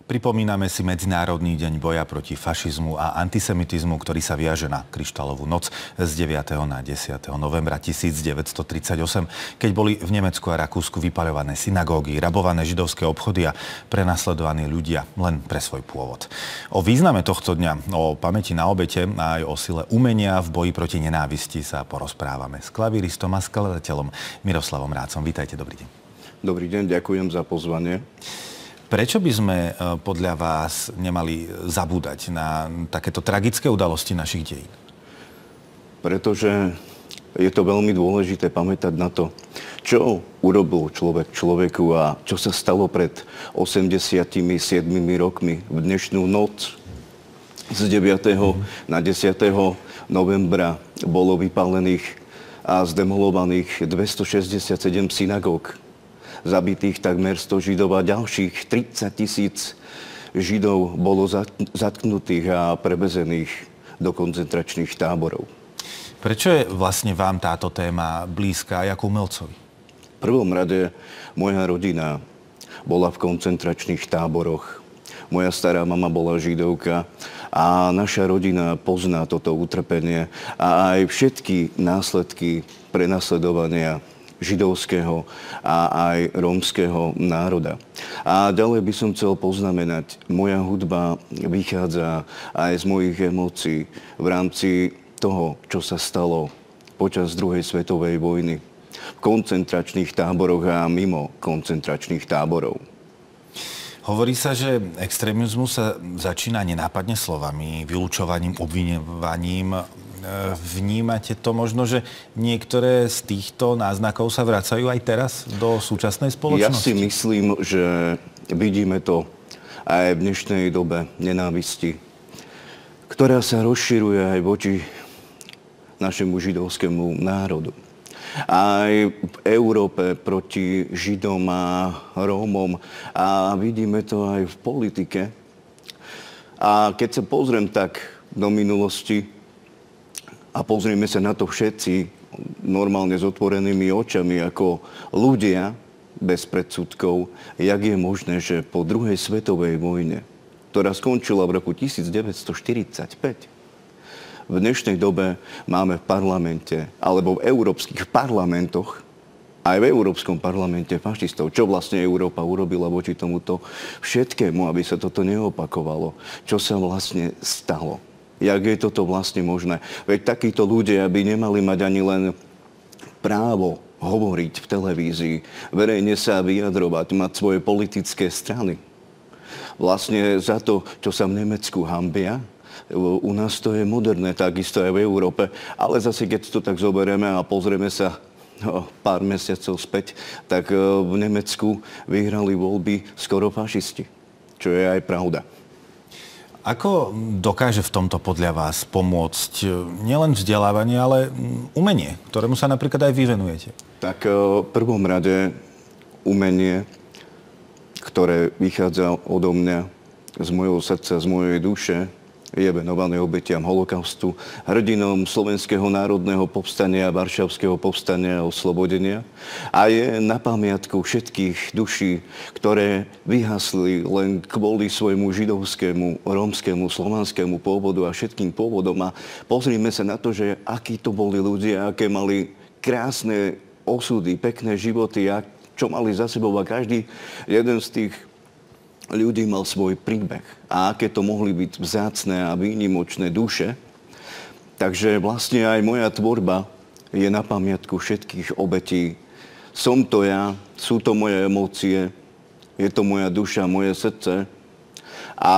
Pripomíname si Medzinárodný deň boja proti fašizmu a antisemitizmu, ktorý sa viaže na Kryštálovú noc z 9. na 10. novembra 1938, keď boli v Nemecku a Rakúsku vypaľované synagógy, rabované židovské obchody a prenasledovaní ľudia len pre svoj pôvod. O význame tohto dňa, o pamäti na obete a aj o sile umenia v boji proti nenávisti sa porozprávame s klavíristom a skladateľom Miroslavom Rácom. Vítajte, dobrý deň. Dobrý deň, ďakujem za pozvanie. Prečo by sme podľa vás nemali zabúdať na takéto tragické udalosti našich dejín? Pretože je to veľmi dôležité pamätať na to, čo urobil človek človeku a čo sa stalo pred 87 rokmi v dnešnú noc z 9. na 10. novembra bolo vypálených a zdemolovaných 267 synagóg. Zabitých takmer 100 Židov a ďalších 30 000 Židov bolo zatknutých a prevezených do koncentračných táborov. Prečo je vlastne vám táto téma blízka aj ako umelcovi? V prvom rade moja rodina bola v koncentračných táboroch. Moja stará mama bola Židovka a naša rodina pozná toto utrpenie a aj všetky následky prenasledovania židovského a aj rómskeho národa. A ďalej by som chcel poznamenať, moja hudba vychádza aj z mojich emócií v rámci toho, čo sa stalo počas druhej svetovej vojny v koncentračných táboroch a mimo koncentračných táborov. Hovorí sa, že extrémizmus sa začína nenápadne slovami, vylúčovaním, obviňovaním. Vnímate to možno, že niektoré z týchto náznakov sa vracajú aj teraz do súčasnej spoločnosti? Ja si myslím, že vidíme to aj v dnešnej dobe nenávisti, ktorá sa rozširuje aj voči našemu židovskému národu. Aj v Európe proti Židom a Rómom a vidíme to aj v politike. A keď sa pozriem tak do minulosti, a pozrieme sa na to všetci normálne s otvorenými očami ako ľudia bez predsudkov, jak je možné, že po druhej svetovej vojne, ktorá skončila v roku 1945, v dnešnej dobe máme v parlamente, alebo v európskych parlamentoch, aj v Európskom parlamente fašistov. Čo vlastne Európa urobila voči tomuto všetkému, aby sa toto neopakovalo? Čo sa vlastne stalo? Jak je toto vlastne možné? Veď takíto ľudia by nemali mať ani len právo hovoriť v televízii, verejne sa vyjadrovať, mať svoje politické strany. Vlastne za to, čo sa v Nemecku hanbia, u nás to je moderné, takisto aj v Európe. Ale zase, keď to tak zoberieme a pozrieme sa pár mesiacov späť, tak v Nemecku vyhrali voľby skoro fašisti. Čo je aj pravda. Ako dokáže v tomto podľa vás pomôcť nielen vzdelávanie, ale umenie, ktorému sa napríklad aj vy venujete? Tak v prvom rade umenie, ktoré vychádza odo mňa, z môjho srdca, z mojej duše, je venované obetiam holokaustu, hrdinom Slovenského národného povstania, Varšavského povstania a oslobodenia a je na pamiatku všetkých duší, ktoré vyhasli len kvôli svojmu židovskému, rómskému, slovanskému pôvodu a všetkým pôvodom. A pozrime sa na to, že akí to boli ľudia, aké mali krásne osudy, pekné životy a čo mali za sebou a každý jeden z tých ľudí mal svoj príbeh a aké to mohli byť vzácne a výnimočné duše. Takže vlastne aj moja tvorba je na pamiatku všetkých obetí. Som to ja, sú to moje emócie, je to moja duša, moje srdce. A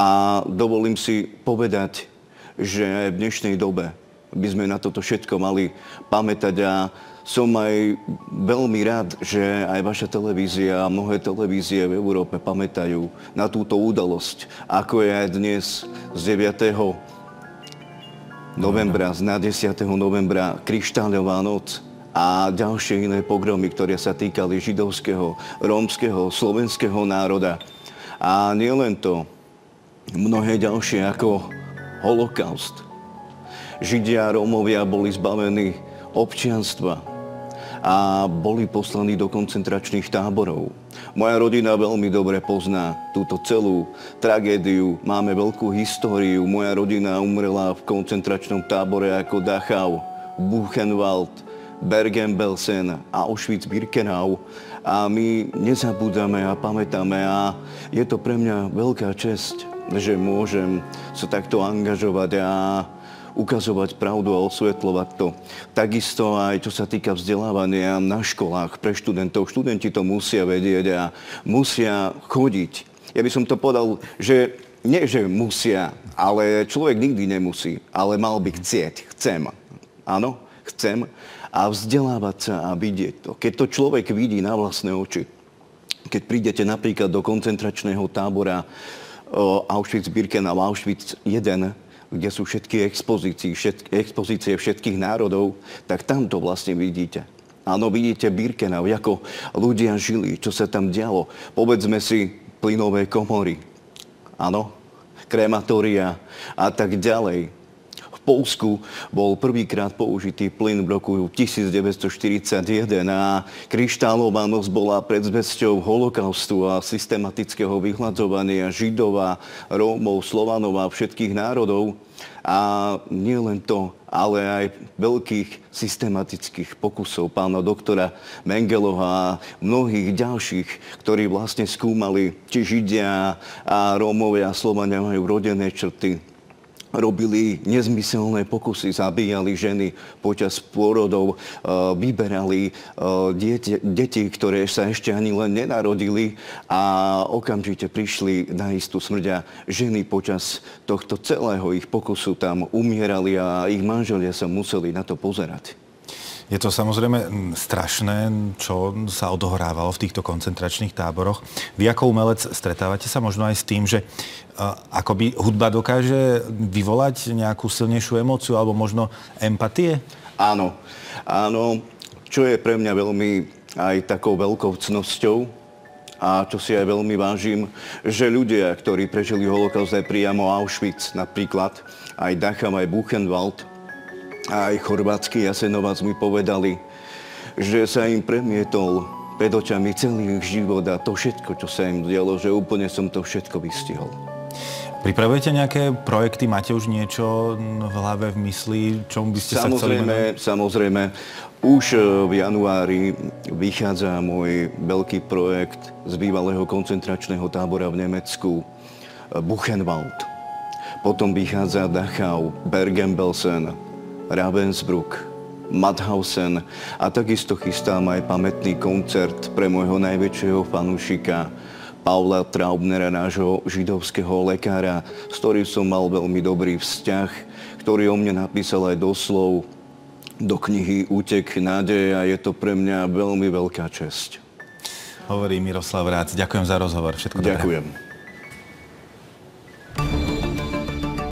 dovolím si povedať, že aj v dnešnej dobe by sme na toto všetko mali pamätať a som aj veľmi rád, že aj vaša televízia a mnohé televízie v Európe pamätajú na túto udalosť, ako je aj dnes z 9. novembra, na 10. novembra Kryštáľová noc a ďalšie iné pogromy, ktoré sa týkali židovského, rómskeho, slovenského národa. A nielen to, mnohé ďalšie ako holokaust. Židia a Rómovia boli zbavení občianstva a boli poslaní do koncentračných táborov. Moja rodina veľmi dobre pozná túto celú tragédiu. Máme veľkú históriu. Moja rodina umrela v koncentračnom tábore ako Dachau, Buchenwald, Bergen-Belsen, Auschwitz-Birkenau. A my nezabúdame a pamätáme a je to pre mňa veľká česť, že môžem sa takto angažovať a ukazovať pravdu a osvetľovať to. Takisto aj čo sa týka vzdelávania na školách pre študentov. Študenti to musia vedieť a musia chodiť. Ja by som to povedal, že nie, že musia, ale človek nikdy nemusí, ale mal by chcieť. Chcem. Áno, chcem. A vzdelávať sa a vidieť to. Keď to človek vidí na vlastné oči, keď prídete napríklad do koncentračného tábora Auschwitz-Birkenau, Auschwitz 1, kde sú všetky expozície všetkých národov, tak tam to vlastne vidíte. Áno, vidíte Birkenau, ako ľudia žili, čo sa tam dialo. Povedzme si plynové komory, áno, krematória a tak ďalej. V Poľsku bol prvýkrát použitý plyn v roku 1941 a kryštálová noc bola predzvesťou holokaustu a systematického vyhľadzovania Židov a Rómov, Slovanov a všetkých národov. A nie len to, ale aj veľkých systematických pokusov pána doktora Mengelova a mnohých ďalších, ktorí vlastne skúmali, či Židia a Rómovia a Slovania majú rodené črty. Robili nezmyselné pokusy, zabíjali ženy počas pôrodov, vyberali deti, ktoré sa ešte ani len nenarodili a okamžite prišli na istú smrť a ženy počas tohto celého ich pokusu tam umierali a ich manželia sa museli na to pozerať. Je to samozrejme strašné, čo sa odohrávalo v týchto koncentračných táboroch. Vy ako umelec stretávate sa možno aj s tým, že akoby hudba dokáže vyvolať nejakú silnejšiu emóciu alebo možno empatie? Áno, áno. Čo je pre mňa veľmi aj takou veľkou cnosťou a čo si aj veľmi vážim, že ľudia, ktorí prežili holokaust aj priamo Auschwitz, napríklad aj Dachau, aj Buchenwald, aj chorvátsky Jasenovac mi povedali, že sa im premietol pred očami celý ich život a to všetko, čo sa im dialo, že úplne som to všetko vystihol. Pripravujete nejaké projekty? Máte už niečo v hlave, v mysli? Čomu by ste sa chceli venovať? Samozrejme. Už v januári vychádza môj veľký projekt z bývalého koncentračného tábora v Nemecku Buchenwald. Potom vychádza Dachau, Bergen-Belsen, Ravensbrück, Mauthausen a takisto chystám aj pamätný koncert pre môjho najväčšieho fanúšika Paula Traubnera, nášho židovského lekára, s ktorým som mal veľmi dobrý vzťah, ktorý o mne napísal aj doslov do knihy Útek nádeje a je to pre mňa veľmi veľká česť. Hovorí Miroslav Rác. Ďakujem za rozhovor. Všetko dobré. Ďakujem.